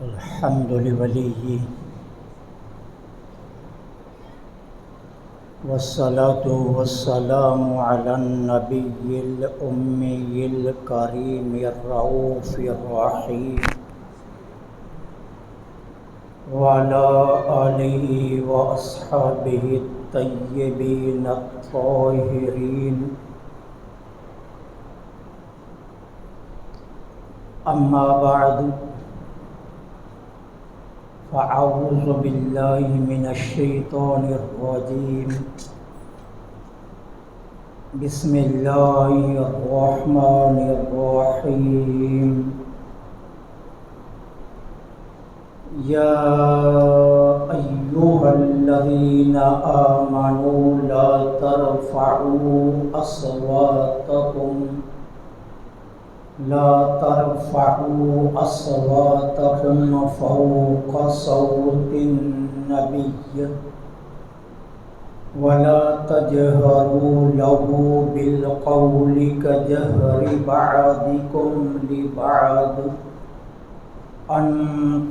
الحمد لوليه والصلاة والسلام على النبي الأمي الكريم الرؤوف الرحيم وعلى آله وأصحابه الطيبين الطاهرين. أما بعد، فأعوذ بالله من الشيطان الرجيم. بسم الله الرحمن الرحيم. يا أيها الذين آمنوا لا ترفعوا أصواتكم فوق صوت النبي ولا تجهروا له بالقول كجهر بعضكم لبعض أن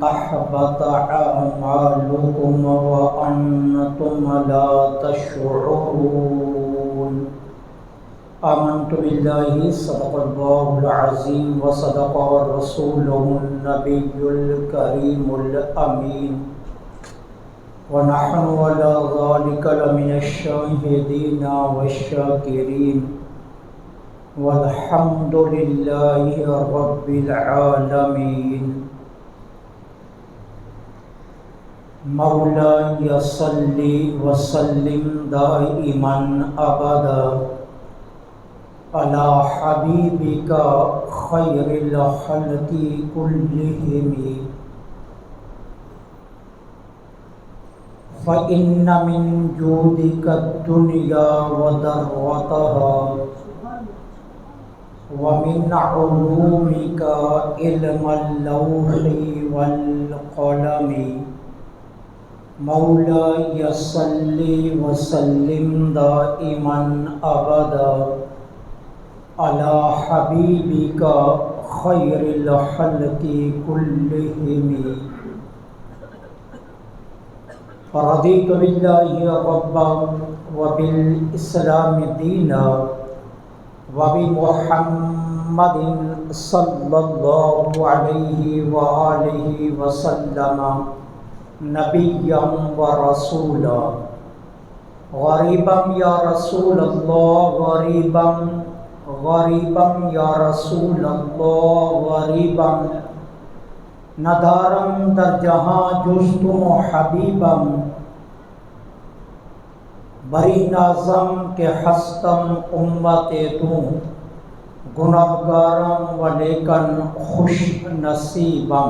تحبط أعمالكم وأنتم لا تشعرون. آمنت بالله صدق الله العظيم وصدق رسوله النبي الكريم الأمين ونحن على ذلك لمن الشاهدين والشاكرين والحمد لله رب العالمين. مولاي صل وسلم دائما أبدا على حبيبك خير الخلق كلهم فإن من جودك الدنيا وذرتها ومن علومك علم اللوح والقلم. مولاي صل وسلم دائما أبدا على حبيبك خير الخلق كلهم. فرضيت بالله ربا وبالإسلام دينا وبمحمد صلى الله عليه وآله وسلم نبيا ورسولا. غريبا يا رسول الله غريبا يا رسول الله غريبا ندارم در جہاں جستم حبیبم بری نازم کے ہستم امت تو گناہگارم ولیکن خوش نصیبم.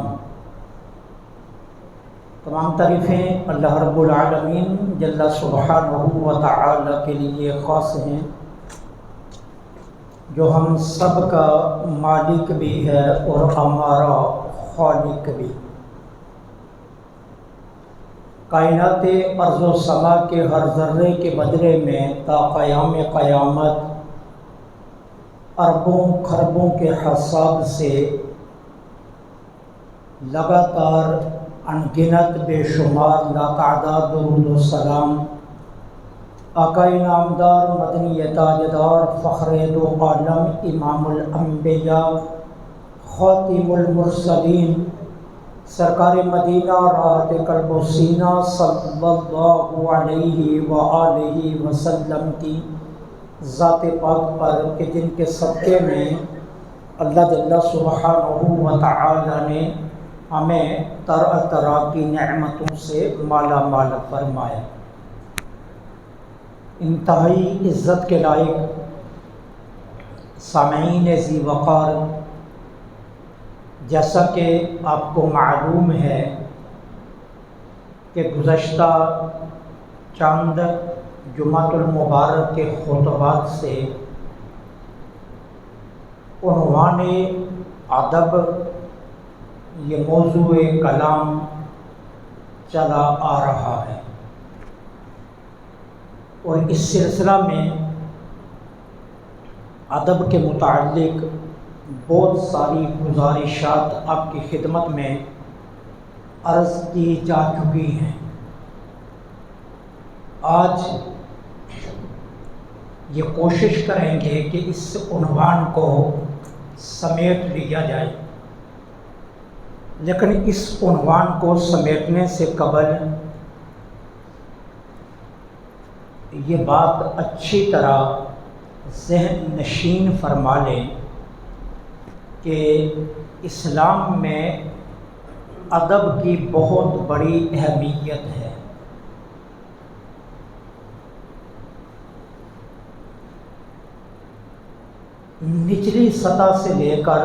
تمام تعریفیں اللہ رب العالمین جل سبحانہ و تعالی کے لیے خاص ہیں، جو ہم سب کا مالک بھی ہے اور ہمارا خالق بھی. کائنات ارض و سما کے ہر ذرے کے بدلے میں تا قیام قیامت اربوں خربوں کے حساب سے لگاتار انگنت بے شمار لاتعداد درود و سلام آقا نامدار مدنی تاجدار فخر دو عالم امام الانبیاء خاتم المرسلین سرکار مدینہ راحت قلب و سینہ صلی اللہ علیہ وآلہ وسلم کی ذات پاک پر کہ جن کے صدقے میں اللہ جل سبحانہ و تعالی نے ہمیں طرح طرح کی نعمتوں سے مالا مال فرمایا. انتہائی عزت کے لائق سامعین ذی وقار، جیسا کہ آپ کو معلوم ہے کہ گزشتہ چند جمعۃ المبارک کے خطبات سے عنوان ادب یہ موضوع کلام چلا آ رہا ہے، اور اس سلسلہ میں ادب کے متعلق بہت ساری گزارشات آپ کی خدمت میں عرض کی جا چکی ہیں۔ آج یہ کوشش کریں گے کہ اس عنوان کو سمیٹ لیا جائے، لیکن اس عنوان کو سمیٹنے سے قبل یہ بات اچھی طرح ذہن نشین فرما لیں کہ اسلام میں ادب کی بہت بڑی اہمیت ہے۔ نچلی سطح سے لے کر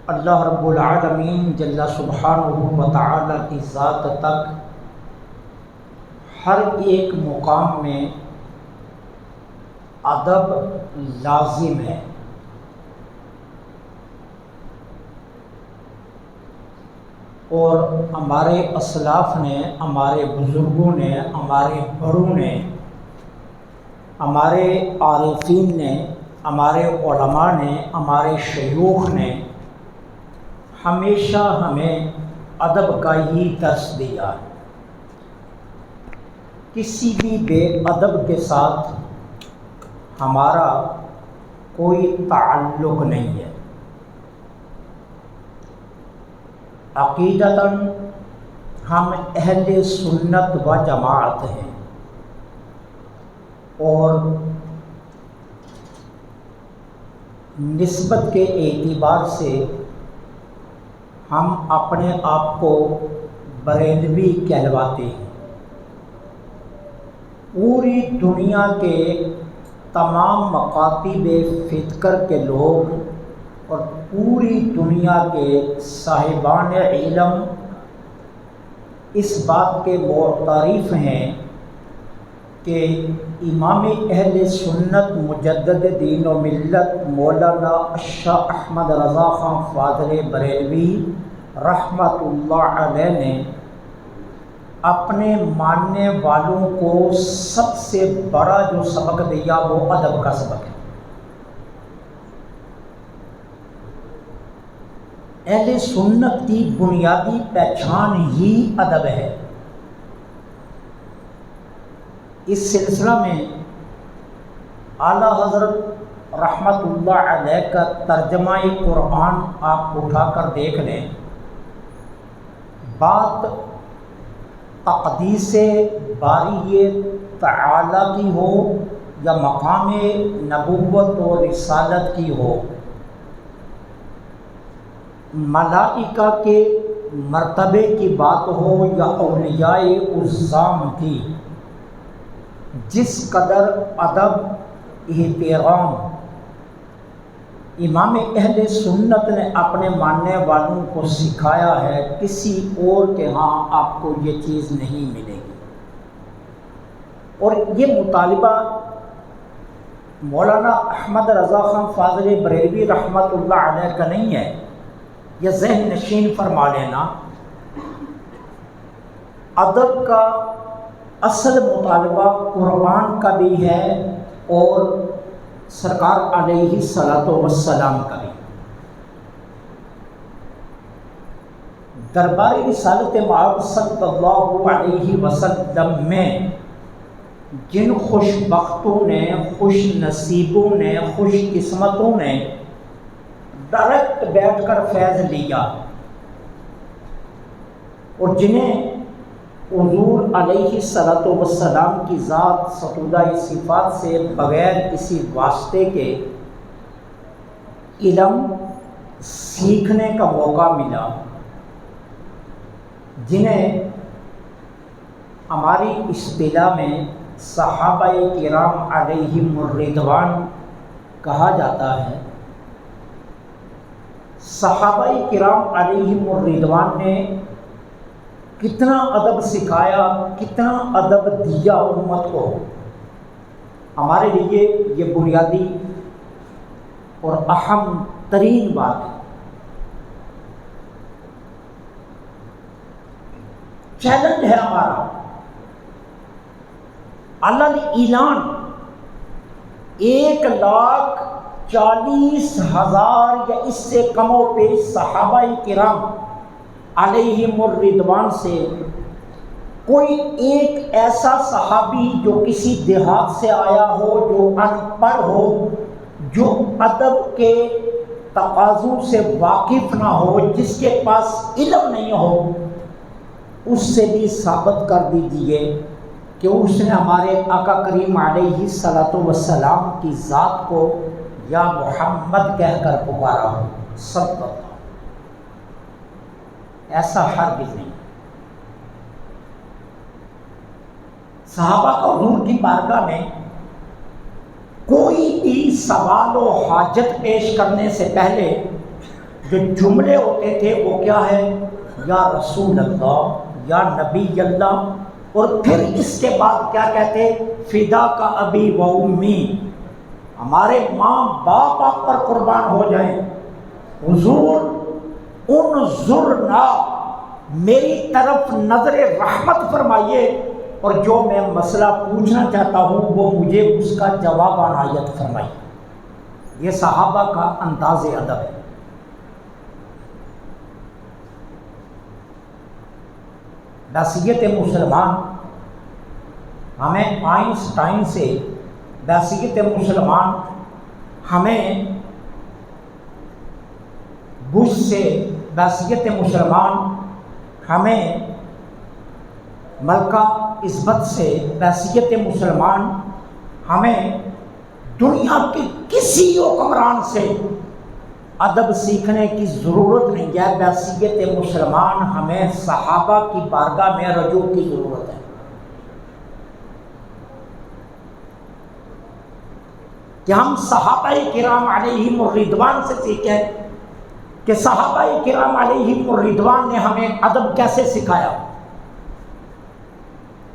اللہ رب العالمین جل سبحانہ و تعالی کی ذات تک ہر ایک مقام میں ادب لازم ہے۔ اور ہمارے اسلاف نے، ہمارے بزرگوں نے، ہمارے بڑوں نے، ہمارے عارفین نے، ہمارے علماء نے، ہمارے شیوخ نے ہمیشہ ہمیں ادب کا ہی درس دیا۔ کسی بھی بے ادب کے ساتھ ہمارا کوئی تعلق نہیں ہے۔ عقیدتاً ہم اہل سنت و جماعت ہیں، اور نسبت کے اعتبار سے ہم اپنے آپ کو بریلوی کہلواتے ہیں۔ پوری دنیا کے تمام مکاتب فکر کے لوگ اور پوری دنیا کے صاحبان علم اس بات کے معترف ہیں کہ امام اہل سنت مجدد دین و ملت مولانا شاہ احمد رضا خان فاضل بریلوی رحمۃ اللہ علیہ نے اپنے ماننے والوں کو سب سے بڑا جو سبق دیا وہ ادب کا سبق ہے۔ اہل سنت کی بنیادی پہچان ہی ادب ہے۔ اس سلسلہ میں اعلیٰ حضرت رحمۃ اللہ علیہ کا ترجمہ قرآن آپ اٹھا کر دیکھ لیں، بات تقدیس باری تعالی کی ہو یا مقام نبوت و رسالت کی ہو، ملائکہ کے مرتبے کی بات ہو یا اولیاء عظام کی، جس قدر ادب احترام امام اہل سنت نے اپنے ماننے والوں کو سکھایا ہے، کسی اور کے ہاں آپ کو یہ چیز نہیں ملے گی۔ اور یہ مطالبہ مولانا احمد رضا خان فاضل بریلوی رحمۃ اللہ علیہ کا نہیں ہے، یہ ذہن نشین فرما لینا۔ ادب کا اصل مطالبہ قرآن کا بھی ہے اور سرکار علیہ الصلاۃ والسلام کا بھی۔ دربار رسالت مآب صلی اللہ علیہ وسلم میں جن خوش بختوں نے، خوش نصیبوں نے، خوش قسمتوں نے ڈائریکٹ بیٹھ کر فیض لیا، اور جنہیں حضور علیہ الصلاۃ والسلام کی ذات ستودہ صفات سے بغیر کسی واسطے کے علم سیکھنے کا موقع ملا، جنہیں ہماری اصطلاح میں صحابہ کرام علیہم الرضوان کہا جاتا ہے۔ صحابہ کرام علیہم الرضوان نے کتنا ادب سکھایا، کتنا ادب دیا امت کو۔ ہمارے لیے یہ بنیادی اور اہم ترین بات ہے۔ چیلنج ہے ہمارا علل اعلان 1,40,000 یا اس سے کم و بیش صحابہ کرام علیہم الرضوان سے کوئی ایک ایسا صحابی جو کسی دیہات سے آیا ہو، جو ان پڑھ ہو، جو ادب کے تقاضوں سے واقف نہ ہو، جس کے پاس علم نہیں ہو، اس سے بھی ثابت کر دیجیے کہ اس نے ہمارے آقا کریم علیہ الصلوۃ والسلام کی ذات کو یا محمد کہہ کر پکارا ہو صلی اللہ علیہ وسلم۔ ایسا ہرگز نہیں۔ صحابہ کا حضور کی بارگاہ میں کوئی بھی سوال و حاجت پیش کرنے سے پہلے جو جملے ہوتے تھے وہ کیا ہے؟ یا رسول اللہ، یا نبی اللہ، اور پھر اس کے بعد کیا کہتے؟ فدا کا ابی و امی، ہمارے ماں باپ آپ پر قربان ہو جائیں، حضور انظرنا، میری طرف نظر رحمت فرمائیے، اور جو میں مسئلہ پوچھنا چاہتا ہوں وہ مجھے اس کا جواب عنایت فرمائیے۔ یہ صحابہ کا انداز ادب ہے۔ بحیثیت مسلمان ہمیں آئنسٹائن سے، بحیثیت مسلمان ہمیں بش سے، بحیثیت مسلمان ہمیں ملکہ عزت سے، بحیثیت مسلمان ہمیں دنیا کے کسی حکمران سے ادب سیکھنے کی ضرورت نہیں ہے۔ بحیثیت مسلمان ہمیں صحابہ کی بارگاہ میں رجوع کی ضرورت ہے کہ ہم صحابہ کرام علیہم الرضوان سے سیکھیں کہ صحابہ کرام علیہم الرضوان نے ہمیں ادب کیسے سکھایا،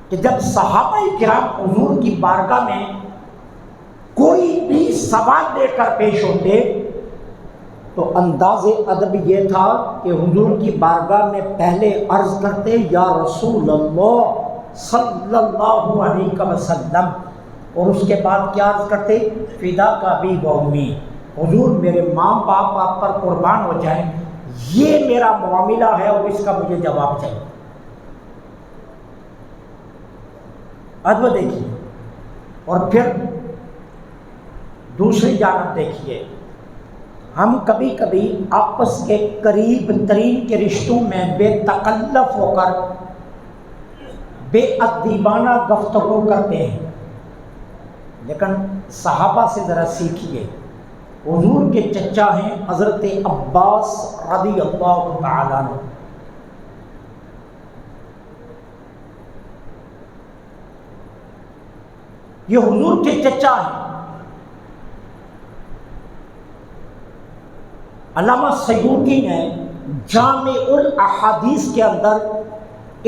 کہ جب صحابہ کرام حضور کی بارگاہ میں کوئی بھی سوال لے کر پیش ہوتے تو انداز ادب یہ تھا کہ حضور کی بارگاہ میں پہلے عرض کرتے یا رسول اللہ صلی اللہ علیہ وسلم، اور اس کے بعد کیا عرض کرتے؟ فدا کا ابی و امی، حضور میرے ماں باپ آپ پر قربان ہو جائیں، یہ میرا معاملہ ہے اور اس کا مجھے جواب چاہیے۔ ادب دیکھیے، اور پھر دوسری جانب دیکھیے، ہم کبھی کبھی آپس کے قریب ترین کے رشتوں میں بے تکلف ہو کر بے ادبانہ گفتگو کرتے ہیں، لیکن صحابہ سے ذرا سیکھیے۔ حضور کے چچا ہیں حضرت عباس رضی اللہ تعالیٰ عنہ، یہ حضور کے چچا ہیں۔ علامہ سیوطی نے جامع الاحادیث کے اندر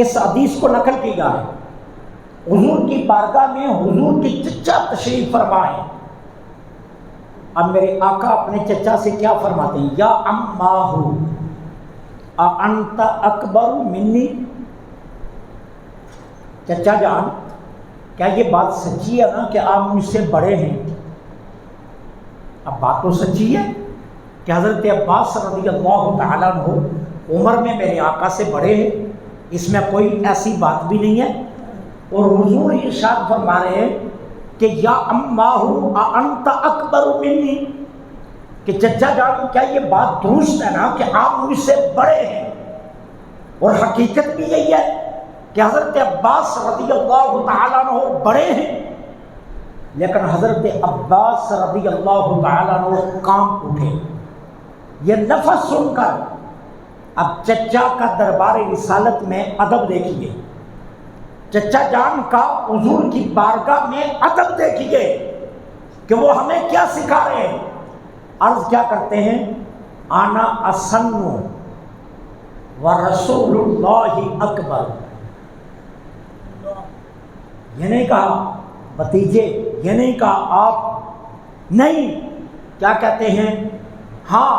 اس حدیث کو نقل کیا ہے۔ حضور کی بارگاہ میں حضور کے چچا تشریف فرما ہے۔ اب میرے آقا اپنے چچا سے کیا فرماتے ہیں؟ یا اماہ اانت اکبر منی، چچا جان کیا یہ بات سچی ہے نا کہ آپ مجھ سے بڑے ہیں؟ اب بات تو سچی ہے کہ حضرت عباس رضی اللہ تعالیٰ عنہ عمر میں میرے آقا سے بڑے ہیں، اس میں کوئی ایسی بات بھی نہیں ہے۔ اور حضور ارشاد فرما رہے ہیں کہ یا اماہ انت اکبر منی، کہ چچا جان کیا یہ بات درست ہے نا کہ آپ مجھ سے بڑے ہیں؟ اور حقیقت بھی یہی ہے کہ حضرت عباس رضی اللہ تعالیٰ عنہ بڑے ہیں، لیکن حضرت عباس رضی اللہ تعالیٰ عنہ کام اٹھے۔ یہ لفظ سن کر اب چچا کا دربار رسالت میں ادب دیکھیے، چچا جان کا حضور کی بارگاہ میں ادب دیکھیے کہ وہ ہمیں کیا سکھا رہے ہیں۔ عرض کیا کرتے ہیں؟ انا اسن ورسول اللہ اکبر، یہ نہیں کہا بھتیجے، یہ نہیں کہا آپ، نہیں، کیا کہتے ہیں؟ ہاں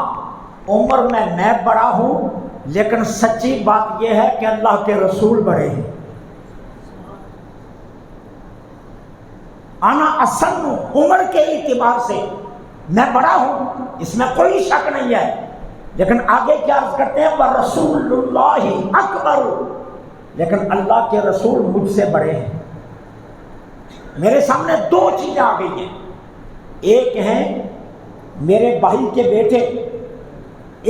عمر میں بڑا ہوں، لیکن سچی بات یہ ہے کہ اللہ کے رسول بڑے ہیں۔ انا اسن، عمر کے اعتبار سے میں بڑا ہوں، اس میں کوئی شک نہیں ہے، لیکن آگے کیا عرض کرتے ہیں وَرَسُولُ اللَّهِ أَكْبَرُ، لیکن اللہ کے رسول مجھ سے بڑے ہیں۔ میرے سامنے دو چیزیں آ گئی ہیں، ایک ہے میرے بھائی کے بیٹے،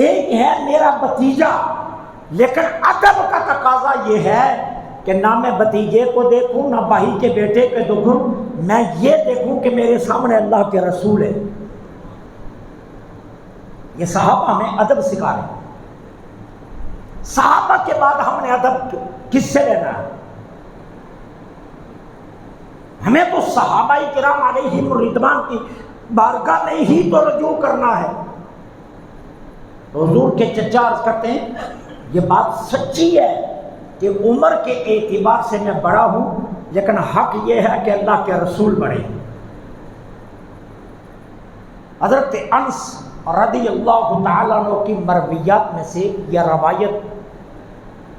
ایک ہے میرا بھتیجا، لیکن ادب کا تقاضا یہ ہے کہ نہ میں بھتیجے کو دیکھوں نہ بھائی کے بیٹے کو دیکھوں، میں یہ دیکھوں کہ میرے سامنے اللہ کے رسول ہے۔ یہ صحابہ ہمیں ادب سکھا رہے ہیں۔ صحابہ کے بعد ہم نے ادب کس سے لینا ہے؟ ہمیں تو صحابہ کرام علیہم رضوان کی بارگاہ میں ہی تو رجوع کرنا ہے۔ حضور کے چچا عرض کرتے ہیں یہ بات سچی ہے کہ عمر کے اعتبار سے میں بڑا ہوں، لیکن حق یہ ہے کہ اللہ کے رسول بڑے ہیں۔ حضرت انس رضی اللہ تعالیٰ عنہ کی مرویات میں سے یہ روایت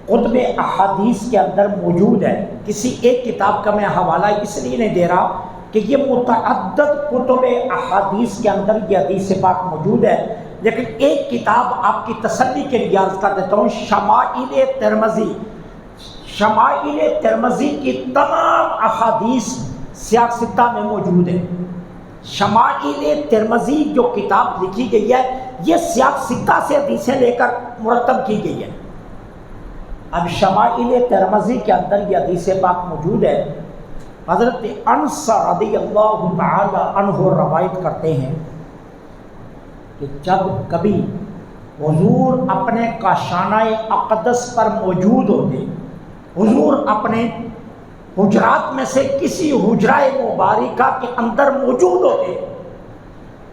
کتب احادیث کے اندر موجود ہے۔ کسی ایک کتاب کا میں حوالہ اس لیے نہیں دے رہا کہ یہ متعدد کتب احادیث کے اندر یہ حدیث پاک موجود ہے، لیکن ایک کتاب آپ کی تسلی کے لیے عرض کر دیتا ہوں، شمائل ترمذی۔ شمائل ترمذی کی تمام احادیث سیاق ستہ میں موجود ہے۔ شمائل ترمذی جو کتاب لکھی گئی ہے یہ سیاق ستہ سے حدیثیں لے کر مرتب کی گئی ہے۔ اب شمائل ترمذی کے اندر یہ حدیث پاک موجود ہے۔ حضرت انس رضی اللہ تعالی عنہ روایت کرتے ہیں کہ جب کبھی حضور اپنے کاشانہ اقدس پر موجود ہوتے، حضور اپنے حجرات میں سے کسی حجرہ مبارکہ کے اندر موجود ہوتے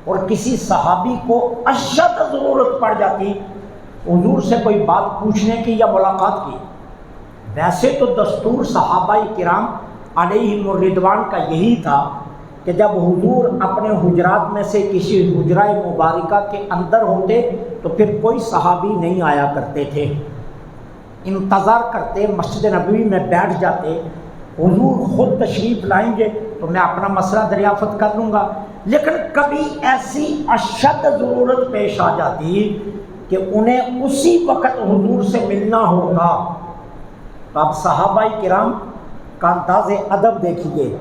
اور کسی صحابی کو اشد ضرورت پڑ جاتی حضور سے کوئی بات پوچھنے کی یا ملاقات کی، ویسے تو دستور صحابہ کرام علیہم الرضوان کا یہی تھا کہ جب حضور اپنے حجرات میں سے کسی حجرہ مبارکہ کے اندر ہوتے تو پھر کوئی صحابی نہیں آیا کرتے تھے، انتظار کرتے، مسجد نبوی میں بیٹھ جاتے، حضور خود تشریف لائیں گے تو میں اپنا مسئلہ دریافت کر لوں گا۔ لیکن کبھی ایسی اشد ضرورت پیش آ جاتی کہ انہیں اسی وقت حضور سے ملنا ہوگا، تو اب صحابہ کرام کا انداز ادب دیکھیے۔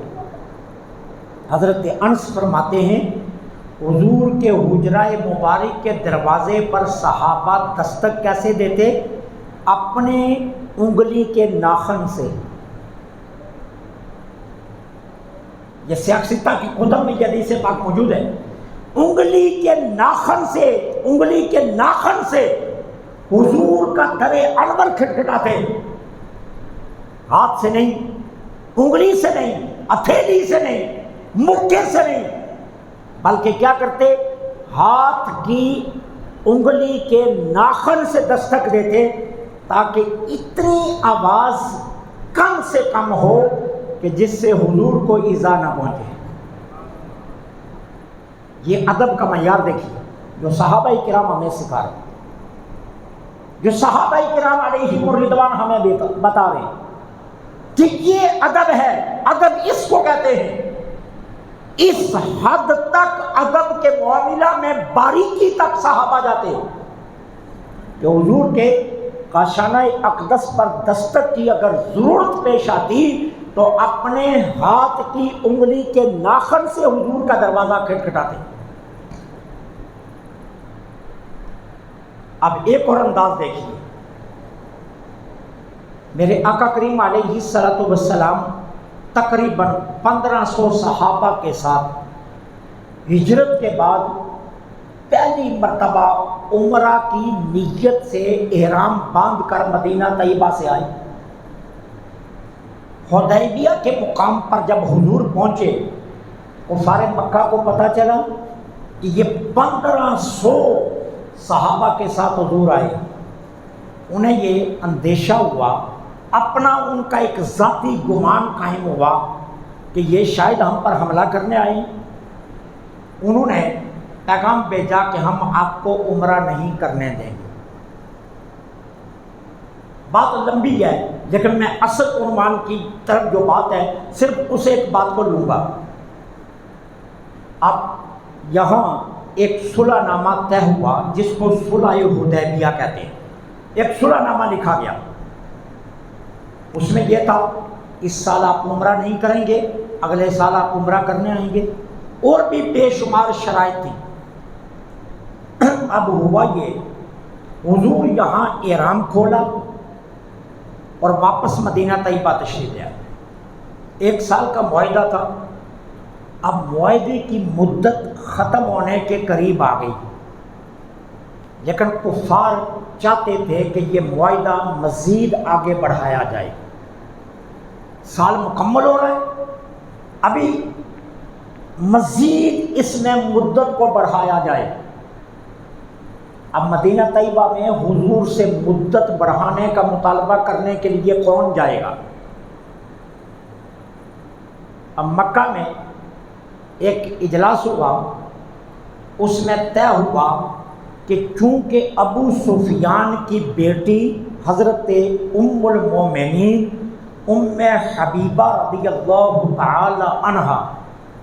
حضرت انس فرماتے ہیں حضور کے حجرہ مبارک کے دروازے پر صحابہ دستک کیسے دیتے؟ اپنے انگلی کے ناخن سے۔ یہ سیاق ستہ کی کتب میں یہ حدیث پاک موجود ہے۔ انگلی کے ناخن سے، انگلی کے ناخن سے حضور کا در انور کھٹکھٹاتے، ہاتھ سے نہیں، انگلی سے نہیں، ہتھیلی سے نہیں، مکے سے نہیں، بلکہ کیا کرتے؟ ہاتھ کی انگلی کے ناخن سے دستک دیتے تاکہ اتنی آواز کم سے کم ہو کہ جس سے حضور کو ایذا نہ پہنچے۔ یہ ادب کا معیار دیکھیے جو صحابہ کرام ہمیں سکھا رہے ہیں، جو صحابہ کرام علیہم الرضوان ہمیں بتا رہے ہیں کہ یہ ادب ہے۔ ادب اس کو کہتے ہیں۔ اس حد تک ادب کے معاملہ میں باریکی تک صحابہ جاتے ہیں کہ حضور کے کاشانہ اقدس پر دستک کی اگر ضرورت پیش آتی تو اپنے ہاتھ کی انگلی کے ناخن سے حضور کا دروازہ کھٹکھٹاتے۔ اب ایک اور انداز دیکھیے، میرے آقا کریم علیہ الصلوۃ والسلام تقریباً 1500 صحابہ کے ساتھ ہجرت کے بعد پہلی مرتبہ عمرہ کی نیت سے احرام باندھ کر مدینہ طیبہ سے آئے۔ حدیبیہ کے مقام پر جب حضور پہنچے کفار مکہ کو پتہ چلا کہ یہ 1500 صحابہ کے ساتھ حضور آئے۔ انہیں یہ اندیشہ ہوا، اپنا ان کا ایک ذاتی گمان قائم ہوا کہ یہ شاید ہم پر حملہ کرنے آئے۔ انہوں نے پیغام بھیجا کہ ہم آپ کو عمرہ نہیں کرنے دیں گے۔ بات لمبی ہے لیکن میں اصل عنوان کی طرف جو بات ہے صرف اس ایک بات کو لوں گا۔ اب یہاں ایک صلح نامہ طے ہوا جس کو صلح حدیبیہ کہتے ہیں. ایک صلح نامہ لکھا گیا. اس میں یہ تھا اس سال آپ عمرہ نہیں کریں گے، اگلے سال آپ عمرہ کرنے آئیں گے، اور بھی بے شمار شرائط تھیں. اب ہوا یہ، حضور یہاں احرام کھولا اور واپس مدینہ طیبہ تشریف لے آئے. 1 سال کا معاہدہ تھا. اب معاہدے کی مدت ختم ہونے کے قریب آ گئی، لیکن کفار چاہتے تھے کہ یہ معاہدہ مزید آگے بڑھایا جائے. سال مکمل ہو رہا ہے، ابھی مزید اس میں مدت کو بڑھایا جائے. اب مدینہ طیبہ میں حضور سے مدت بڑھانے کا مطالبہ کرنے کے لیے کون جائے گا؟ اب مکہ میں ایک اجلاس ہوا، اس میں طے ہوا کہ چونکہ ابو سفیان کی بیٹی حضرت ام المومنین ام حبیبہ رضی اللہ تعالی عنہا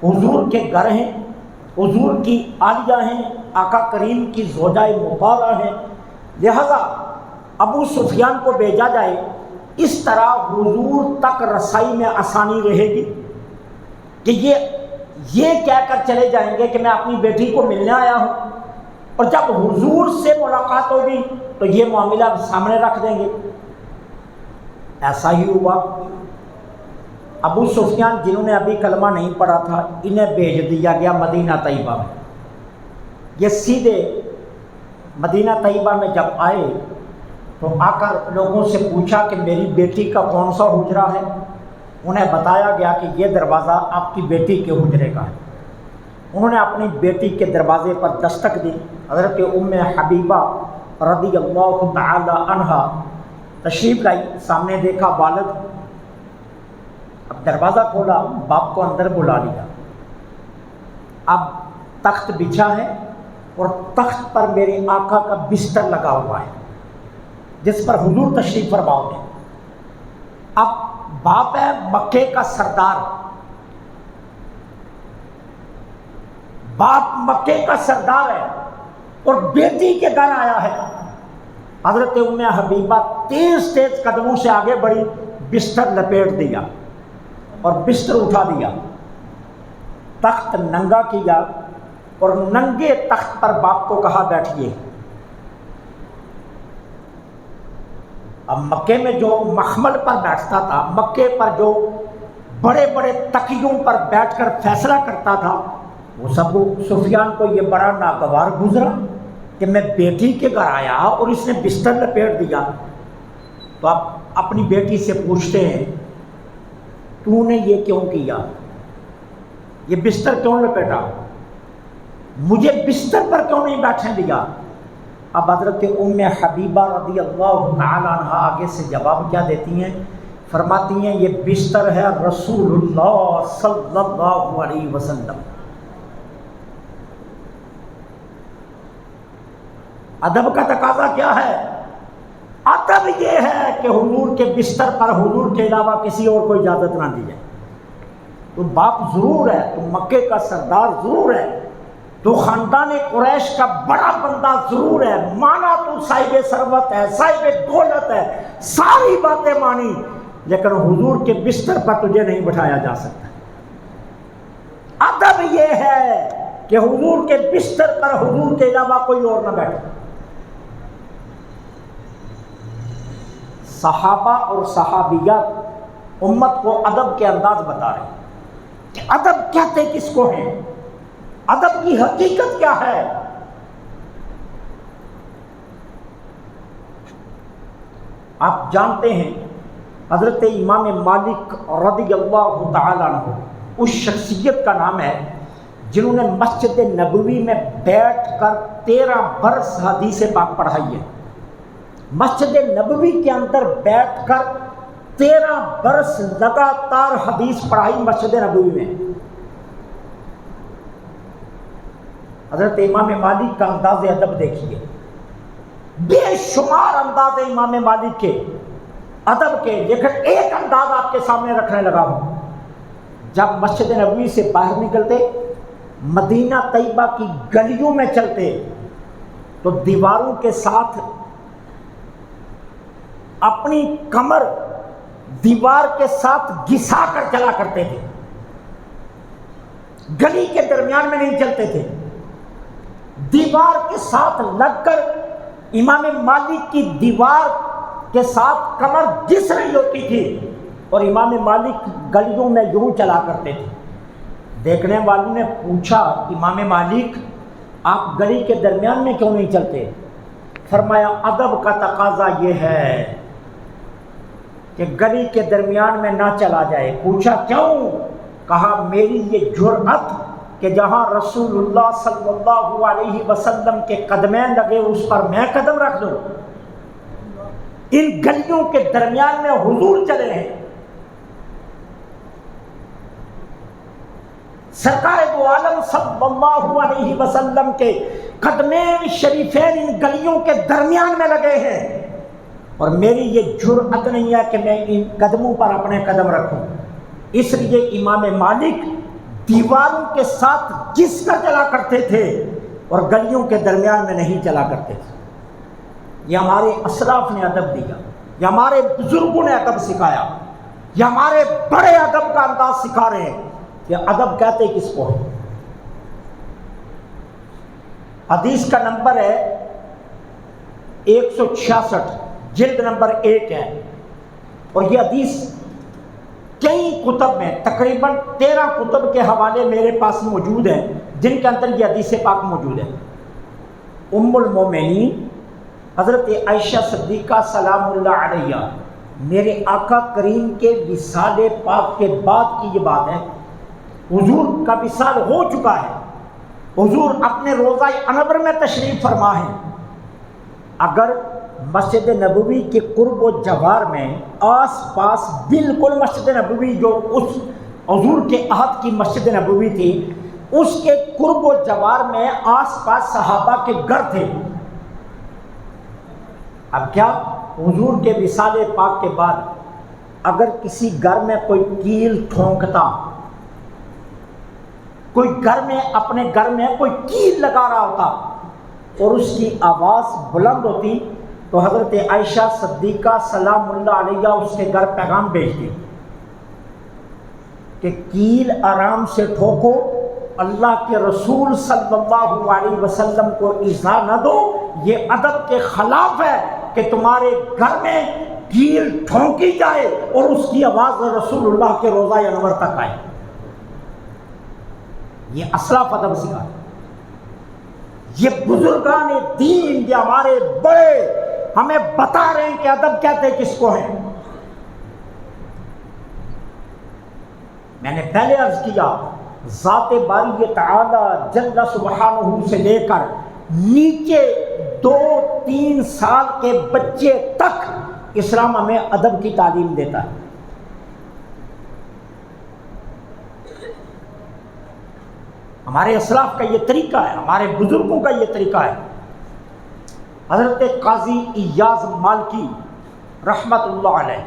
حضور کے گھر ہیں، حضور کی عالیہ ہیں، آقا کریم کی زوجہ مطہرہ ہیں، لہذا ابو سفیان کو بھیجا جائے. اس طرح حضور تک رسائی میں آسانی رہے گی کہ یہ کہہ کر چلے جائیں گے کہ میں اپنی بیٹی کو ملنے آیا ہوں، اور جب حضور سے ملاقات ہوگی تو یہ معاملہ سامنے رکھ دیں گے. ایسا ہی ہوا. ابو سفیان جنہوں نے ابھی کلمہ نہیں پڑھا تھا، انہیں بھیج دیا گیا مدینہ طیبہ میں. یہ سیدھے مدینہ طیبہ میں جب آئے تو آ کر لوگوں سے پوچھا کہ میری بیٹی کا کون سا حجرہ ہے. انہیں بتایا گیا کہ یہ دروازہ آپ کی بیٹی کے حجرے کا ہے. انہوں نے اپنی بیٹی کے دروازے پر دستک دی. حضرت ام حبیبہ رضی اللہ تعالی عنہا تشریف لائی. سامنے دیکھا والد. اب دروازہ کھولا، باپ کو اندر بلا لیا. اب تخت بچھا ہے اور تخت پر میرے آقا کا بستر لگا ہوا ہے جس پر حضور تشریف فرما ہوتے ہیں. اب باپ ہے مکے کا سردار، باپ مکے کا سردار ہے اور بیٹی کے گھر آیا ہے. حضرت ام حبیبہ تیز تیز قدموں سے آگے بڑھی، بستر لپیٹ دیا اور بستر اٹھا دیا، تخت ننگا کیا اور ننگے تخت پر باپ کو کہا بیٹھیے. اب مکے میں جو مخمل پر بیٹھتا تھا، مکے پر جو بڑے بڑے تکیوں پر بیٹھ کر فیصلہ کرتا تھا، وہ سب سفیان کو یہ بڑا ناگوار گزرا کہ میں بیٹی کے گھر آیا اور اس نے بستر لپیٹ دیا. تو آپ اپنی بیٹی سے پوچھتے ہیں تو نے یہ کیوں کیا، یہ بستر کیوں لپیٹا، مجھے بستر پر کیوں نہیں بیٹھنے دیا. اب حضرت ام حبیبہ رضی اللہ تعالی عنہ آگے سے جواب کیا دیتی ہیں؟ فرماتی ہیں یہ بستر ہے رسول اللہ صلی اللہ علیہ وسلم. ادب کا تقاضا کیا ہے؟ ادب یہ ہے کہ حضور کے بستر پر حضور کے علاوہ کسی اور کو اجازت نہ دی جائے. تو باپ ضرور ہے، تو مکے کا سردار ضرور ہے، تو خاندان قریش کا بڑا بندہ ضرور ہے، مانا تو صاحب ثروت ہے، صاحب دولت ہے، ساری باتیں مانی، لیکن حضور کے بستر پر تجھے نہیں بٹھایا جا سکتا. ادب یہ ہے کہ حضور کے بستر پر حضور کے علاوہ کوئی اور نہ بیٹھے. صحابہ اور صحابیات امت کو ادب کے انداز بتا رہے ہیں کہ ادب کہتے کس کو ہیں، ادب کی حقیقت کیا ہے. آپ جانتے ہیں حضرت امام مالک رضی اللہ تعالی عنہ اس شخصیت کا نام ہے جنہوں نے مسجد نبوی میں بیٹھ کر 13 برس حدیث پاک پڑھائی ہے. مسجد نبوی کے اندر بیٹھ کر 13 برس لگاتار حدیث پڑھائی مسجد نبوی میں. حضرت امام مالک کا انداز ادب دیکھیے، بے شمار انداز امام مالک کے ادب کے، لیکن ایک انداز آپ کے سامنے رکھنے لگا ہوں. جب مسجد نبوی سے باہر نکلتے مدینہ طیبہ کی گلیوں میں چلتے تو دیواروں کے ساتھ اپنی کمر دیوار کے ساتھ گھسا کر چلا کرتے تھے، گلی کے درمیان میں نہیں چلتے تھے، دیوار کے ساتھ لگ کر امام مالک کی دیوار کے ساتھ کمر گھس رہی ہوتی تھی اور امام مالک گلیوں میں یوں چلا کرتے تھے۔ دیکھنے والوں نے پوچھا امام مالک آپ گلی کے درمیان میں کیوں نہیں چلتے؟ فرمایا ادب کا تقاضا یہ ہے کہ گلی کے درمیان میں نہ چلا جائے۔ پوچھا کیوں؟ کہا میری یہ جرأت کہ جہاں رسول اللہ صلی اللہ علیہ وسلم کے قدمین لگے اس پر میں قدم رکھ دوں، ان گلیوں کے درمیان میں حضور چلے ہیں، سرکار دو عالم صلی اللہ علیہ وسلم کے قدمین شریفین ان گلیوں کے درمیان میں لگے ہیں، اور میری یہ جرأت نہیں ہے کہ میں ان قدموں پر اپنے قدم رکھوں۔ اس لیے امام مالک دیواروں کے ساتھ گھس کر چلا کرتے تھے اور گلیوں کے درمیان میں نہیں چلا کرتے تھے۔ یہ ہمارے اسلاف نے ادب دیا، یہ ہمارے بزرگوں نے ادب سکھایا، یہ ہمارے بڑے ادب کا انداز سکھا رہے ہیں۔ یہ ادب کہتے کس کو ہے؟ حدیث کا نمبر ہے 166، جلد نمبر 1 ہے، اور یہ حدیث کئی کتب میں تقریباً 13 کتب کے حوالے میرے پاس موجود ہیں جن کے اندر یہ حدیث پاک موجود ہے۔ ام المومنین حضرت عائشہ صدیقہ سلام اللہ علیہ، میرے آقا کریم کے وصال پاک کے بعد کی یہ بات ہے، حضور کا وصال ہو چکا ہے، حضور اپنے روضہ انور میں تشریف فرما ہے، اگر مسجد نبوی کے قرب و جوار میں آس پاس بالکل مسجد نبوی جو اس حضور کے عہد کی مسجد نبوی تھی اس کے قرب و جوار میں آس پاس صحابہ کے گھر تھے، اب کیا حضور کے وصال پاک کے بعد اگر کسی گھر میں کوئی کیل ٹھونکتا، کوئی گھر میں اپنے گھر میں کوئی کیل لگا رہا ہوتا اور اس کی آواز بلند ہوتی تو حضرت عائشہ صدیقہ سلام اللہ علیہ اس کے گھر پیغام بھیجتی کہ کیل آرام سے ٹھوکو، اللہ کے رسول صلی اللہ علیہ وسلم کو ایذا نہ دو، یہ ادب کے خلاف ہے کہ تمہارے گھر میں کیل ٹھونکی جائے اور اس کی آواز رسول اللہ کے روضہ انور تک آئے۔ یہ اسلاف ادب سکھا، یہ بزرگان دین، یہ ہمارے بڑے ہمیں بتا رہے ہیں کہ ادب کہتے کس کو ہے۔ میں نے پہلے عرض کیا ذات باری تعالی جل سبحانہ سے لے کر نیچے 2-3 سال کے بچے تک اسلام ہمیں ادب کی تعلیم دیتا ہے۔ ہمارے اسلاف کا یہ طریقہ ہے، ہمارے بزرگوں کا یہ طریقہ ہے۔ حضرت قاضی ایاز مالکی رحمت اللہ علیہ،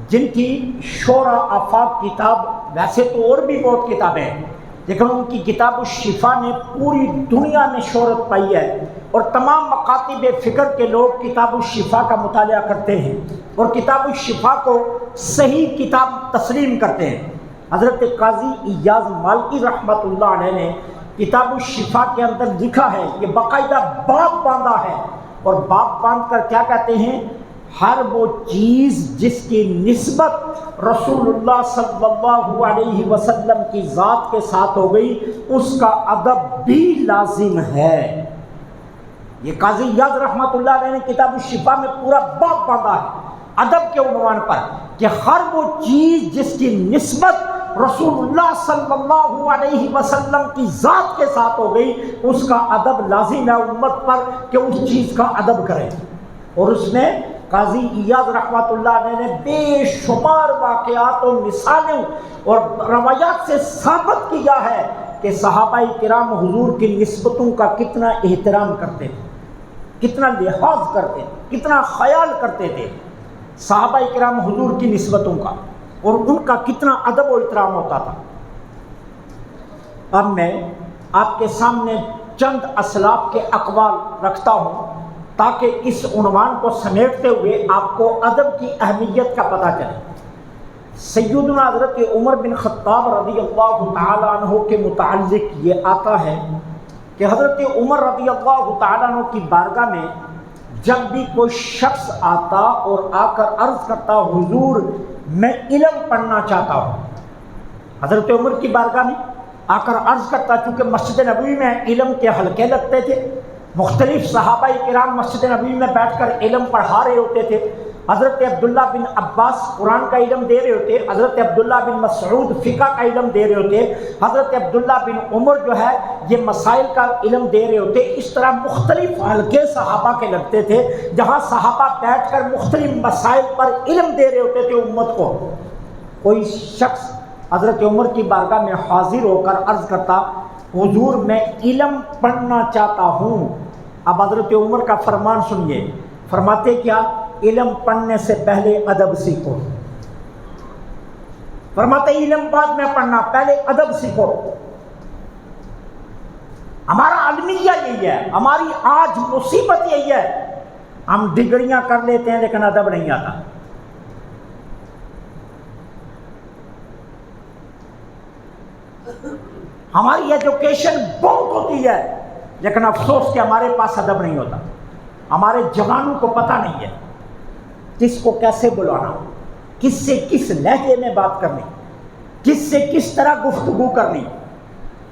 جن کی شورا آفاق کتاب، ویسے تو اور بھی بہت کتابیں ہیں لیکن ان کی کتاب الشفا نے پوری دنیا میں شہرت پائی ہے اور تمام مکاتب فکر کے لوگ کتاب الشفا کا مطالعہ کرتے ہیں اور کتاب الشفا کو صحیح کتاب تسلیم کرتے ہیں۔ حضرت قاضی ایاز مالکی رحمت اللہ علیہ نے کتاب الشفا کے اندر لکھا ہے، یہ باقاعدہ باب باندھا ہے، اور باب باندھ کر کیا کہتے ہیں؟ ہر وہ چیز جس کی نسبت رسول اللہ صلی اللہ علیہ وسلم کی ذات کے ساتھ ہو گئی اس کا ادب بھی لازم ہے۔ یہ قاضی ایاز رحمت اللہ علیہ نے کتاب الشفا میں پورا باب باندھا ہے ادب کے عنوان پر کہ ہر وہ چیز جس کی نسبت رسول اللہ صلی اللہ علیہ وسلم کی ذات کے ساتھ ہو گئی اس کا ادب لازم ہے امت پر کہ اس چیز کا ادب کرے۔ اور اس میں قاضی ایاز رحمۃ اللہ علیہ نے بے شمار واقعات و مثالیں اور روایات سے ثابت کیا ہے کہ صحابہ کرام حضور کی نسبتوں کا کتنا احترام کرتے تھے، کتنا لحاظ کرتے تھے، کتنا خیال کرتے تھے صحابہ کرام حضور کی نسبتوں کا، اور ان کا کتنا ادب و احترام ہوتا تھا۔ اب میں آپ کے سامنے چند اسلاف کے اقوال رکھتا ہوں تاکہ اس عنوان کو سمیٹتے ہوئے آپ کو ادب کی اہمیت کا پتہ چلے۔ سیدنا حضرت عمر بن خطاب رضی اللہ تعالیٰ عنہ کے متعلق یہ آتا ہے کہ حضرت عمر رضی اللہ تعالیٰ عنہ کی بارگاہ میں جب بھی کوئی شخص آتا اور آ کر عرض کرتا حضور میں علم پڑھنا چاہتا ہوں، حضرت عمر کی بارگاہ میں آ کر عرض کرتا، چونکہ مسجد نبوی میں علم کے حلقے لگتے تھے، مختلف صحابہ کرام مسجد نبوی میں بیٹھ کر علم پڑھا رہے ہوتے تھے، حضرت عبداللہ بن عباس قرآن کا علم دے رہے ہوتے، حضرت عبداللہ بن مسعود فقہ کا علم دے رہے ہوتے، حضرت عبداللہ بن عمر جو ہے یہ مسائل کا علم دے رہے ہوتے۔ اس طرح مختلف حلقے صحابہ کے لگتے تھے جہاں صحابہ بیٹھ کر مختلف مسائل پر علم دے رہے ہوتے تھے امت کو۔ کوئی شخص حضرت عمر کی بارگاہ میں حاضر ہو کر عرض کرتا حضور میں علم پڑھنا چاہتا ہوں۔ اب حضرت عمر کا فرمان سنیے، فرماتے کیا؟ علم پڑھنے سے پہلے ادب سیکھو۔ فرماتے علم بعد میں پڑھنا، پہلے ادب سیکھو۔ ہمارا المیہ یہی ہے، ہماری آج مصیبت یہی ہے، ہم ڈگریاں کر لیتے ہیں لیکن ادب نہیں آتا۔ ہماری ایجوکیشن بہت ہوتی ہے لیکن افسوس کہ ہمارے پاس ادب نہیں ہوتا۔ ہمارے جوانوں کو پتہ نہیں ہے کس کو کیسے بلانا، کس سے کس لہجے میں بات کرنی، کس سے کس طرح گفتگو کرنی۔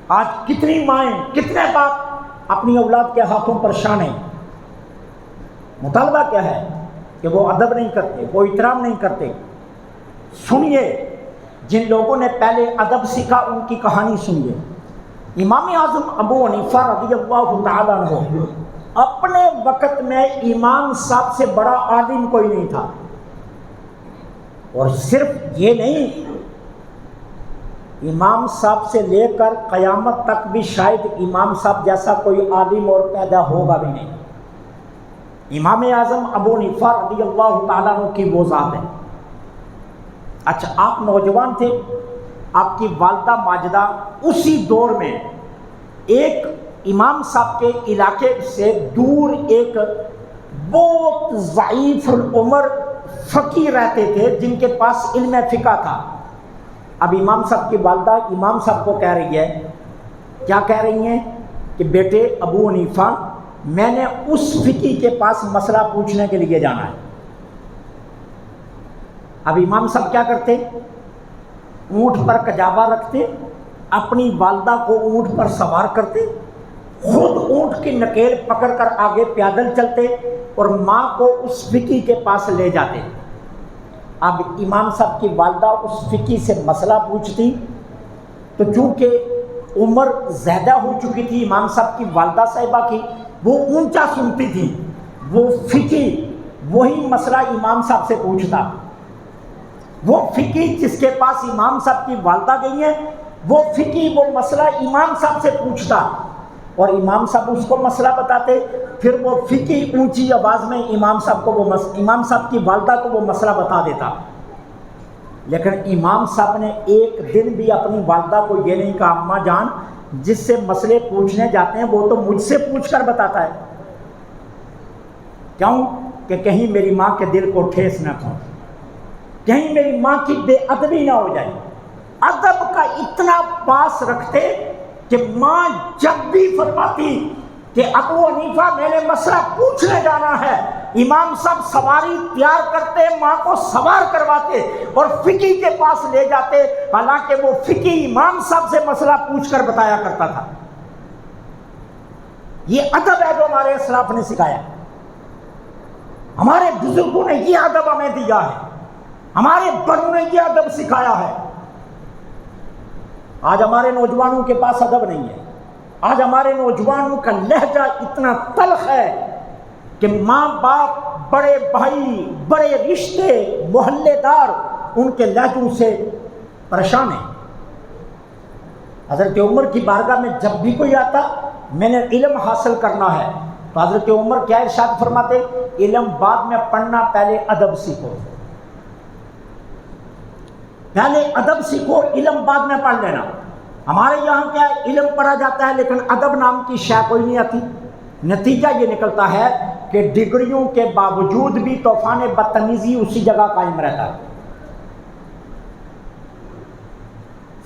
آج کتنی مائیں، کتنے باپ اپنی اولاد کے ہاتھوں پریشان ہیں۔ مطالبہ کیا ہے کہ وہ ادب نہیں کرتے، وہ احترام نہیں کرتے۔ سنیے، جن لوگوں نے پہلے ادب سیکھا ان کی کہانی سنیے۔ امام اعظم ابو حنیفہ رضی اللہ تعالیٰ عنہ اپنے وقت میں امام صاحب سے بڑا عالم کوئی نہیں تھا، اور صرف یہ نہیں، امام صاحب سے لے کر قیامت تک بھی شاید امام صاحب جیسا کوئی عالم اور پیدا ہوگا بھی نہیں۔ امام اعظم ابو حنیفہ رضی اللہ تعالیٰ عنہ کی وہ ذات ہے۔ اچھا، آپ نوجوان تھے، آپ کی والدہ ماجدہ اسی دور میں ایک امام صاحب کے علاقے سے دور ایک بہت ضعیف العمر فقیر رہتے تھے جن کے پاس علم فقہ تھا۔ اب امام صاحب کی والدہ امام صاحب کو کہہ رہی ہے، کیا کہہ رہی ہیں کہ بیٹے ابو حنیفہ میں نے اس فقی کے پاس مسئلہ پوچھنے کے لیے جانا ہے۔ اب امام صاحب کیا کرتے؟ اونٹ پر کجاوا رکھتے، اپنی والدہ کو اونٹ پر سوار کرتے، خود اونٹ کی نکیل پکڑ کر آگے پیدل چلتے اور ماں کو اس فقی کے پاس لے جاتے۔ اب امام صاحب کی والدہ اس فقی سے مسئلہ پوچھتی تو چونکہ عمر زیادہ ہو چکی تھی امام صاحب کی والدہ صاحبہ کی، وہ اونچا سنتی تھی، وہ فقی وہی مسئلہ امام صاحب سے پوچھتا۔ وہ فقی جس کے پاس امام صاحب کی والدہ گئی ہیں، وہ فقی وہ مسئلہ امام صاحب سے پوچھتا اور امام صاحب اس کو مسئلہ بتاتے، پھر وہ فقی اونچی آواز میں امام صاحب کی والدہ کو وہ مسئلہ بتا دیتا۔ لیکن امام صاحب نے ایک دن بھی اپنی والدہ کو یہ نہیں کہا اماں جان جس سے مسئلے پوچھنے جاتے ہیں وہ تو مجھ سے پوچھ کر بتاتا ہے، کیوں کہ کہیں میری ماں کے دل کو ٹھیس نہ پہنچے، کہیں میری ماں کی بے ادبی نہ ہو جائے۔ ادب کا اتنا پاس رکھتے کہ ماں جب بھی فرماتی کہ ابو حنیفہ میں نے مسئلہ پوچھنے جانا ہے، امام صاحب سواری تیار کرتے، ماں کو سوار کرواتے اور فقی کے پاس لے جاتے، حالانکہ وہ فقی امام صاحب سے مسئلہ پوچھ کر بتایا کرتا تھا۔ یہ ادب ہے جو ہمارے اسلاف نے سکھایا، ہمارے بزرگوں نے یہ ادب ہمیں دیا ہے، ہمارے بڑوں نے یہ ادب سکھایا ہے۔ آج ہمارے نوجوانوں کے پاس ادب نہیں ہے، آج ہمارے نوجوانوں کا لہجہ اتنا تلخ ہے کہ ماں باپ، بڑے بھائی، بڑے رشتے، محلے دار ان کے لہجوں سے پریشان ہیں۔ حضرت عمر کی بارگاہ میں جب بھی کوئی آتا میں نے علم حاصل کرنا ہے تو حضرت عمر کیا ارشاد فرماتے؟ علم بعد میں پڑھنا، پہلے ادب سیکھو، پہلے ادب سیکھو، علم بعد میں پڑھ لینا۔ ہمارے یہاں کیا ہے، علم پڑھا جاتا ہے لیکن ادب نام کی شے کوئی نہیں آتی. نتیجہ یہ نکلتا ہے کہ ڈگریوں کے باوجود بھی طوفان بدتمیزی اسی جگہ قائم رہتا ہے.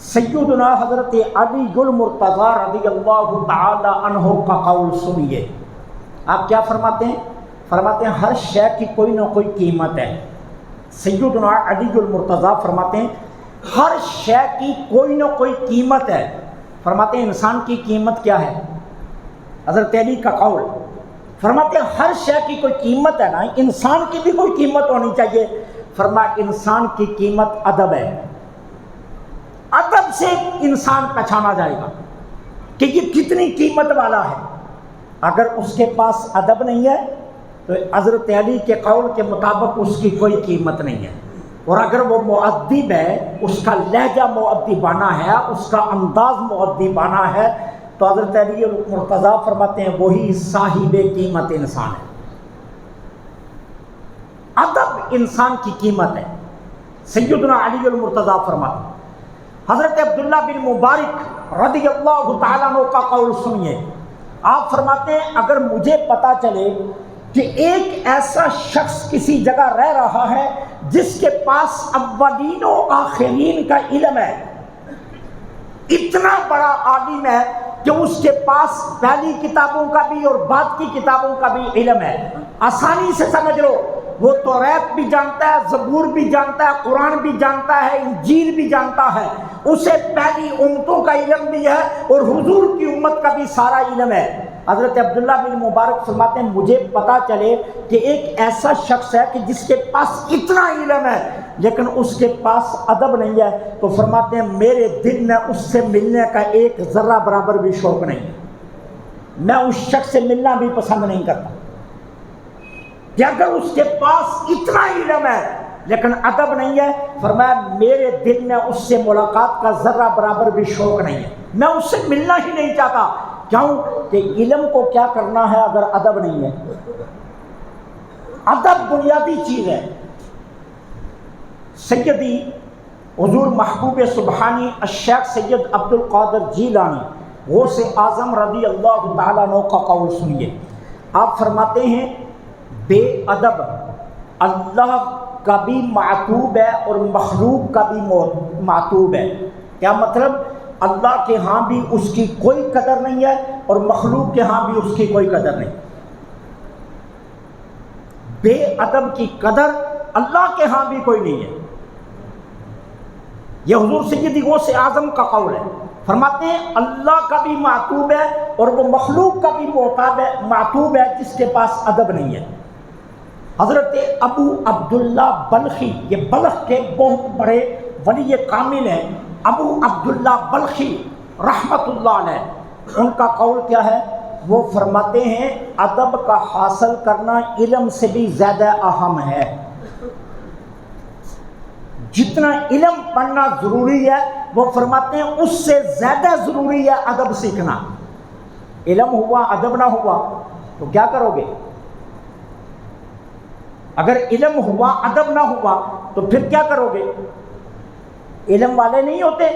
سیدنا حضرت علی المرتضی رضی اللہ تعالی عنہ کا قول سنیے. آپ کیا فرماتے ہیں؟ فرماتے ہیں ہر شے کی کوئی نہ کوئی قیمت ہے. سیدنا علی المرتضی فرماتے ہیں ہر شے کی کوئی نہ کوئی قیمت ہے. فرماتے ہیں انسان کی قیمت کیا ہے؟ حضرت علی کا قول. فرماتے ہیں ہر شے کی کوئی قیمت ہے نا، انسان کی بھی کوئی قیمت ہونی چاہیے. فرمایا انسان کی قیمت ادب ہے. ادب سے انسان پہچانا جائے گا کہ یہ کتنی قیمت والا ہے. اگر اس کے پاس ادب نہیں ہے تو حضرت علی کے قول کے مطابق اس کی کوئی قیمت نہیں ہے. اور اگر وہ مؤدب ہے، اس کا لہجہ مؤدبانہ ہے، اس کا انداز مؤدبانہ ہے، تو حضرت علی مرتضیٰ فرماتے ہیں وہی صاحب قیمت انسان ہے. ادب انسان کی قیمت ہے. سیدنا علی المرتضیٰ فرماتے ہیں. حضرت عبداللہ بن مبارک رضی اللہ تعالیٰ عنہ کا قول سنیے. آپ فرماتے ہیں اگر مجھے پتا چلے کہ ایک ایسا شخص کسی جگہ رہ رہا ہے جس کے پاس اولین و آخرین کا علم ہے، اتنا بڑا عالم ہے کہ اس کے پاس پہلی کتابوں کا بھی اور بعد کی کتابوں کا بھی علم ہے، آسانی سے سمجھ لو وہ توریت بھی جانتا ہے، زبور بھی جانتا ہے، قرآن بھی جانتا ہے، انجیل بھی جانتا ہے، اسے پہلی امتوں کا علم بھی ہے اور حضور کی امت کا بھی سارا علم ہے. حضرت عبداللہ بن مبارک فرماتے ہیں مجھے پتا چلے کہ ایک ایسا شخص ہے کہ جس کے پاس اتنا علم ہے لیکن اس کے پاس ادب نہیں ہے، تو فرماتے ہیں میرے دل میں اس سے ملنے کا ایک ذرہ برابر بھی شوق نہیں ہے. میں اس شخص سے ملنا بھی پسند نہیں کرتا کہ اگر اس کے پاس اتنا علم ہے لیکن ادب نہیں ہے. فرمایا میرے دل میں اس سے ملاقات کا ذرہ برابر بھی شوق نہیں ہے، میں اس سے ملنا ہی نہیں چاہتا. کیوں کہ علم کو کیا کرنا ہے اگر ادب نہیں ہے؟ ادب بنیادی چیز ہے. سیدی حضور محبوب سبحانی الشیخ سید عبد القادر جیلانی غوث اعظم رضی اللہ تعالیٰ عنہ کا قول سنیے. آپ فرماتے ہیں بے ادب اللہ کا بھی معتوب ہے اور مخلوق کا بھی معتوب ہے. کیا مطلب؟ اللہ کے ہاں بھی اس کی کوئی قدر نہیں ہے اور مخلوق کے ہاں بھی اس کی کوئی قدر نہیں. بے ادب کی قدر اللہ کے ہاں بھی کوئی نہیں ہے. یہ حضور سیدی غوث اعظم کا قول ہے. فرماتے ہیں اللہ کا بھی معتوب ہے اور وہ مخلوق کا بھی معتوب ہے جس کے پاس ادب نہیں ہے. حضرت ابو عبداللہ بلخی، یہ بلخ کے بہت بڑے ولی کامل ہیں، ابو عبداللہ بلخی رحمت اللہ علیہ، ان کا قول کیا ہے؟ وہ فرماتے ہیں ادب کا حاصل کرنا علم سے بھی زیادہ اہم ہے. جتنا علم پڑھنا ضروری ہے وہ فرماتے ہیں اس سے زیادہ ضروری ہے ادب سیکھنا. علم ہوا ادب نہ ہوا تو کیا کرو گے؟ اگر علم ہوا ادب نہ ہوا تو پھر کیا کرو گے؟ علم والے نہیں ہوتے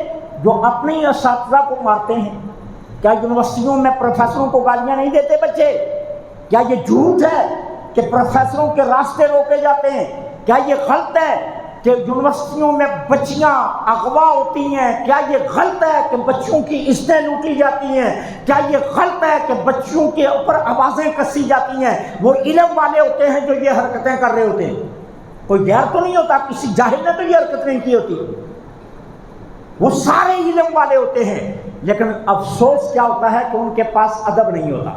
جو اپنے ہی اساتذہ کو مارتے ہیں. کیا یونیورسٹیوں میں پروفیسروں کو گالیاں نہیں دیتے بچے؟ کیا یہ جھوٹ ہے کہ پروفیسروں کے راستے روکے جاتے ہیں؟ کیا یہ غلط ہے کہ یونیورسٹیوں میں بچیاں اغوا ہوتی ہیں؟ کیا یہ غلط ہے کہ بچوں کی عزتیں لوٹی جاتی ہیں؟ کیا یہ غلط ہے کہ بچوں کے اوپر آوازیں کسی جاتی ہیں؟ وہ علم والے ہوتے ہیں جو یہ حرکتیں کر رہے ہوتے ہیں. کوئی غیر تو نہیں ہوتا، کسی جاہل نے تو یہ حرکت نہیں کی ہوتی. وہ سارے علم والے ہوتے ہیں لیکن افسوس کیا ہوتا ہے کہ ان کے پاس ادب نہیں ہوتا.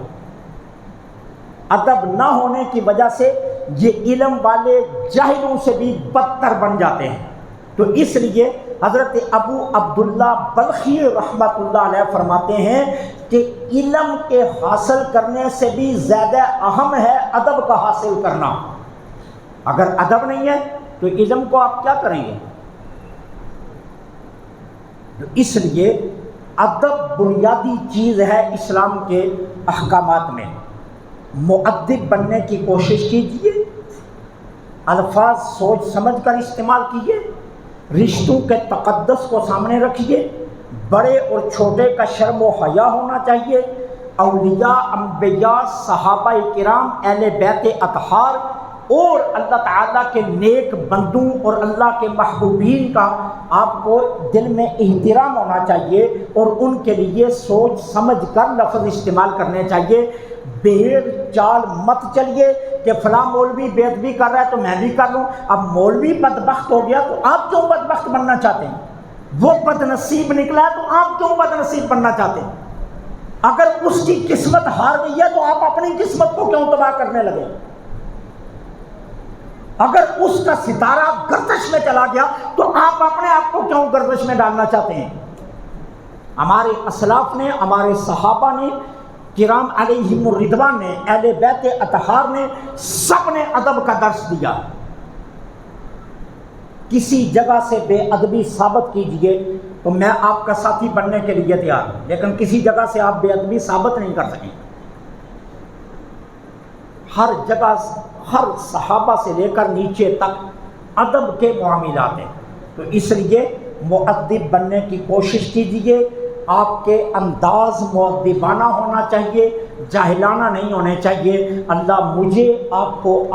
ادب نہ ہونے کی وجہ سے یہ علم والے جاہلوں سے بھی بدتر بن جاتے ہیں. تو اس لیے حضرت ابو عبداللہ بلخی رحمت اللہ علیہ فرماتے ہیں کہ علم کے حاصل کرنے سے بھی زیادہ اہم ہے ادب کا حاصل کرنا. اگر ادب نہیں ہے تو علم کو آپ کیا کریں گے؟ اس لیے ادب بنیادی چیز ہے اسلام کے احکامات میں. مؤدب بننے کی کوشش کیجیے، الفاظ سوچ سمجھ کر استعمال کیجیے، رشتوں کے تقدس کو سامنے رکھیے، بڑے اور چھوٹے کا شرم و حیا ہونا چاہیے، اولیاء، انبیاء، صحابہ کرام، اہل بیت اطہار اور اللہ تعالیٰ کے نیک بندوں اور اللہ کے محبوبین کا آپ کو دل میں احترام ہونا چاہیے اور ان کے لیے سوچ سمجھ کر لفظ استعمال کرنے چاہیے۔ بھیڑ چال مت چلیے کہ فلاں مولوی بے ادبی کر رہا ہے تو میں بھی کر لوں۔ اب مولوی بدبخت ہو گیا تو آپ کیوں بدبخت بننا چاہتے ہیں؟ وہ بد نصیب نکلا ہے تو آپ کیوں بد نصیب بننا چاہتے ہیں؟ اگر اس کی قسمت ہار گئی ہے تو آپ اپنی قسمت کو کیوں تباہ کرنے لگے؟ اگر اس کا ستارہ گردش میں چلا گیا تو آپ اپنے آپ کو کیوں گردش میں ڈالنا چاہتے ہیں؟ ہمارے اسلاف نے، ہمارے صحابہ نے کرام علیہم الرضوان نے، اہل بیت اطہار نے، سب نے ادب کا درس دیا۔ کسی جگہ سے بے ادبی ثابت کیجئے تو میں آپ کا ساتھی بننے کے لیے تیار ہوں، لیکن کسی جگہ سے آپ بے ادبی ثابت نہیں کر سکیں۔ ہر جگہ، ہر صحابہ سے لے کر نیچے تک ادب کے معاملات ہیں، تو اس لیے مؤدب بننے کی کوشش کیجئے۔ آپ کے انداز مؤدبانہ ہونا چاہیے، جاہلانہ نہیں ہونے چاہیے۔ اللہ مجھے، آپ کو